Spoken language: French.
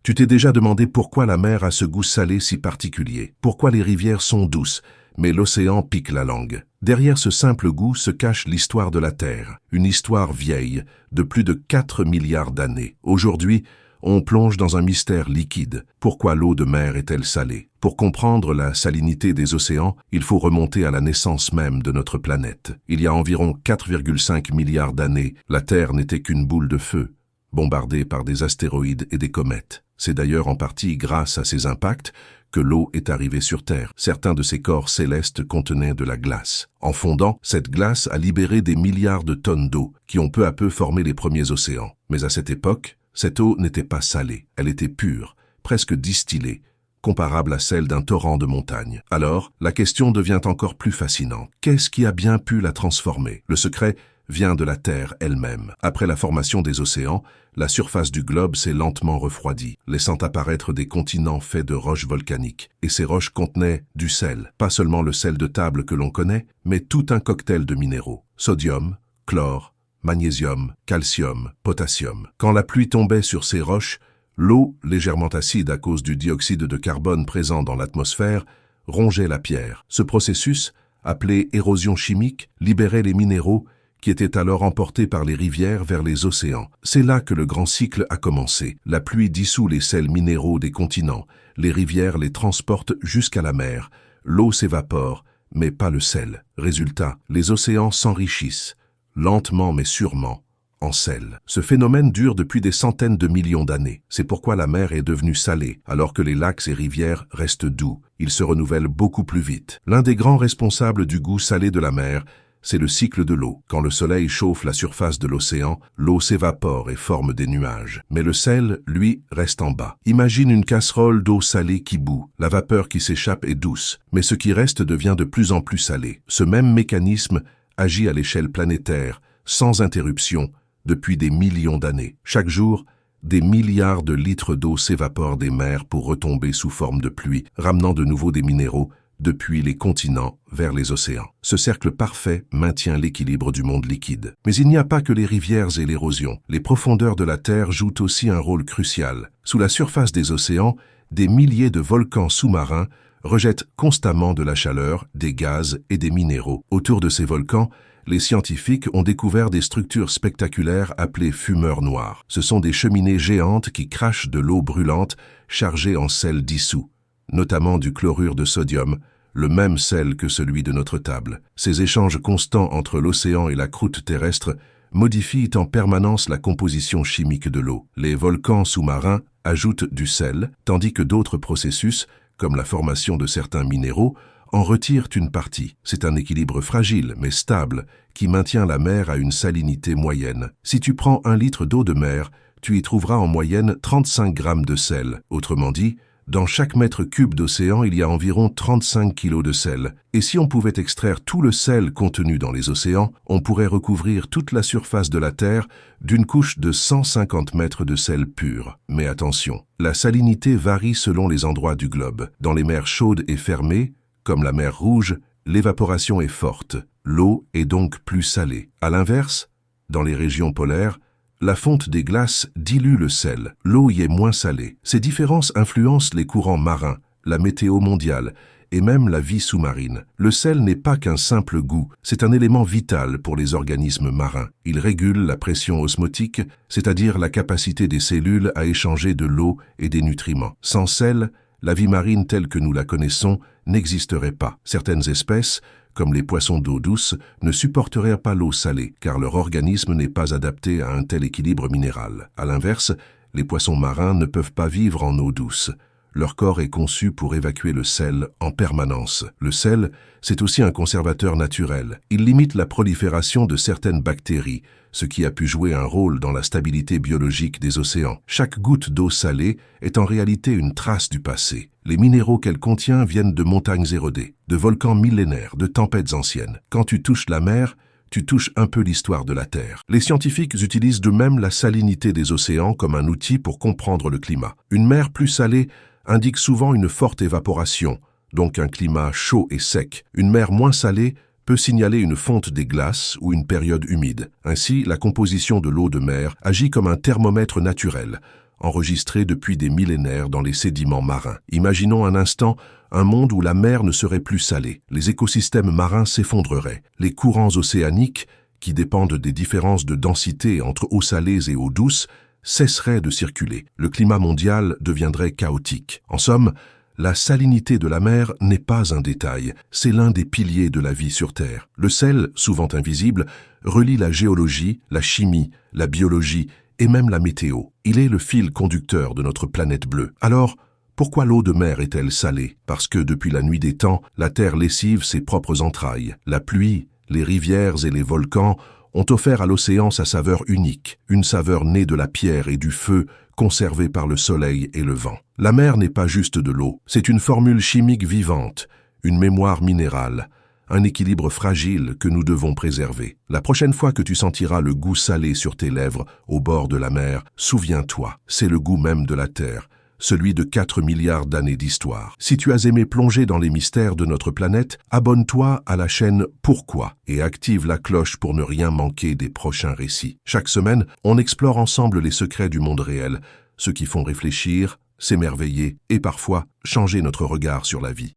Tu t'es déjà demandé pourquoi la mer a ce goût salé si particulier, pourquoi les rivières sont douces, mais l'océan pique la langue. Derrière ce simple goût se cache l'histoire de la Terre, une histoire vieille, de plus de 4 milliards d'années. Aujourd'hui, on plonge dans un mystère liquide. Pourquoi l'eau de mer est-elle salée? Pour comprendre la salinité des océans, il faut remonter à la naissance même de notre planète. Il y a environ 4,5 milliards d'années, la Terre n'était qu'une boule de feu, bombardée par des astéroïdes et des comètes. C'est d'ailleurs en partie grâce à ces impacts que l'eau est arrivée sur Terre. Certains de ces corps célestes contenaient de la glace. En fondant, cette glace a libéré des milliards de tonnes d'eau qui ont peu à peu formé les premiers océans. Mais à cette époque, cette eau n'était pas salée, elle était pure, presque distillée, comparable à celle d'un torrent de montagne. Alors, la question devient encore plus fascinante. Qu'est-ce qui a bien pu la transformer? Le secret vient de la Terre elle-même. Après la formation des océans, la surface du globe s'est lentement refroidie, laissant apparaître des continents faits de roches volcaniques. Et ces roches contenaient du sel, pas seulement le sel de table que l'on connaît, mais tout un cocktail de minéraux. Sodium, chlore, magnésium, calcium, potassium. Quand la pluie tombait sur ces roches, l'eau, légèrement acide à cause du dioxyde de carbone présent dans l'atmosphère, rongeait la pierre. Ce processus, appelé érosion chimique, libérait les minéraux qui étaient alors emportés par les rivières vers les océans. C'est là que le grand cycle a commencé. La pluie dissout les sels minéraux des continents, les rivières les transportent jusqu'à la mer, l'eau s'évapore, mais pas le sel. Résultat, les océans s'enrichissent, lentement mais sûrement, en sel. Ce phénomène dure depuis des centaines de millions d'années. C'est pourquoi la mer est devenue salée, alors que les lacs et rivières restent doux. Ils se renouvellent beaucoup plus vite. L'un des grands responsables du goût salé de la mer, c'est le cycle de l'eau. Quand le soleil chauffe la surface de l'océan, l'eau s'évapore et forme des nuages. Mais le sel, lui, reste en bas. Imagine une casserole d'eau salée qui bout. La vapeur qui s'échappe est douce, mais ce qui reste devient de plus en plus salé. Ce même mécanisme agit à l'échelle planétaire, sans interruption, depuis des millions d'années. Chaque jour, des milliards de litres d'eau s'évaporent des mers pour retomber sous forme de pluie, ramenant de nouveau des minéraux depuis les continents vers les océans. Ce cercle parfait maintient l'équilibre du monde liquide. Mais il n'y a pas que les rivières et l'érosion. Les profondeurs de la Terre jouent aussi un rôle crucial. Sous la surface des océans, des milliers de volcans sous-marins rejettent constamment de la chaleur, des gaz et des minéraux. Autour de ces volcans, les scientifiques ont découvert des structures spectaculaires appelées fumeurs noirs. Ce sont des cheminées géantes qui crachent de l'eau brûlante chargée en sel dissous, notamment du chlorure de sodium, le même sel que celui de notre table. Ces échanges constants entre l'océan et la croûte terrestre modifient en permanence la composition chimique de l'eau. Les volcans sous-marins ajoutent du sel, tandis que d'autres processus, comme la formation de certains minéraux, en retirent une partie. C'est un équilibre fragile mais stable qui maintient la mer à une salinité moyenne. Si tu prends 1 litre d'eau de mer, tu y trouveras en moyenne 35 grammes de sel. Autrement dit, dans chaque mètre cube d'océan, il y a environ 35 kilos de sel. Et si on pouvait extraire tout le sel contenu dans les océans, on pourrait recouvrir toute la surface de la Terre d'une couche de 150 mètres de sel pur. Mais attention, la salinité varie selon les endroits du globe. Dans les mers chaudes et fermées, comme la mer Rouge, l'évaporation est forte. L'eau est donc plus salée. À l'inverse, dans les régions polaires, la fonte des glaces dilue le sel. L'eau y est moins salée. Ces différences influencent les courants marins, la météo mondiale et même la vie sous-marine. Le sel n'est pas qu'un simple goût, c'est un élément vital pour les organismes marins. Il régule la pression osmotique, c'est-à-dire la capacité des cellules à échanger de l'eau et des nutriments. Sans sel, la vie marine telle que nous la connaissons n'existerait pas. Certaines espèces, comme les poissons d'eau douce, ne supporteraient pas l'eau salée, car leur organisme n'est pas adapté à un tel équilibre minéral. À l'inverse, les poissons marins ne peuvent pas vivre en eau douce. Leur corps est conçu pour évacuer le sel en permanence. Le sel, c'est aussi un conservateur naturel. Il limite la prolifération de certaines bactéries, ce qui a pu jouer un rôle dans la stabilité biologique des océans. Chaque goutte d'eau salée est en réalité une trace du passé. Les minéraux qu'elle contient viennent de montagnes érodées, de volcans millénaires, de tempêtes anciennes. Quand tu touches la mer, tu touches un peu l'histoire de la Terre. Les scientifiques utilisent de même la salinité des océans comme un outil pour comprendre le climat. Une mer plus salée indique souvent une forte évaporation, donc un climat chaud et sec. Une mer moins salée peut signaler une fonte des glaces ou une période humide. Ainsi, la composition de l'eau de mer agit comme un thermomètre naturel, enregistrés depuis des millénaires dans les sédiments marins. Imaginons un instant un monde où la mer ne serait plus salée. Les écosystèmes marins s'effondreraient. Les courants océaniques, qui dépendent des différences de densité entre eaux salées et eaux douces, cesseraient de circuler. Le climat mondial deviendrait chaotique. En somme, la salinité de la mer n'est pas un détail, c'est l'un des piliers de la vie sur Terre. Le sel, souvent invisible, relie la géologie, la chimie, la biologie et même la météo. Il est le fil conducteur de notre planète bleue. Alors, pourquoi l'eau de mer est-elle salée? Parce que depuis la nuit des temps, la Terre lessive ses propres entrailles. La pluie, les rivières et les volcans ont offert à l'océan sa saveur unique, une saveur née de la pierre et du feu, conservée par le soleil et le vent. La mer n'est pas juste de l'eau, c'est une formule chimique vivante, une mémoire minérale, un équilibre fragile que nous devons préserver. La prochaine fois que tu sentiras le goût salé sur tes lèvres au bord de la mer, souviens-toi, c'est le goût même de la Terre, celui de 4 milliards d'années d'histoire. Si tu as aimé plonger dans les mystères de notre planète, abonne-toi à la chaîne Pourquoi et active la cloche pour ne rien manquer des prochains récits. Chaque semaine, on explore ensemble les secrets du monde réel, ceux qui font réfléchir, s'émerveiller et parfois changer notre regard sur la vie.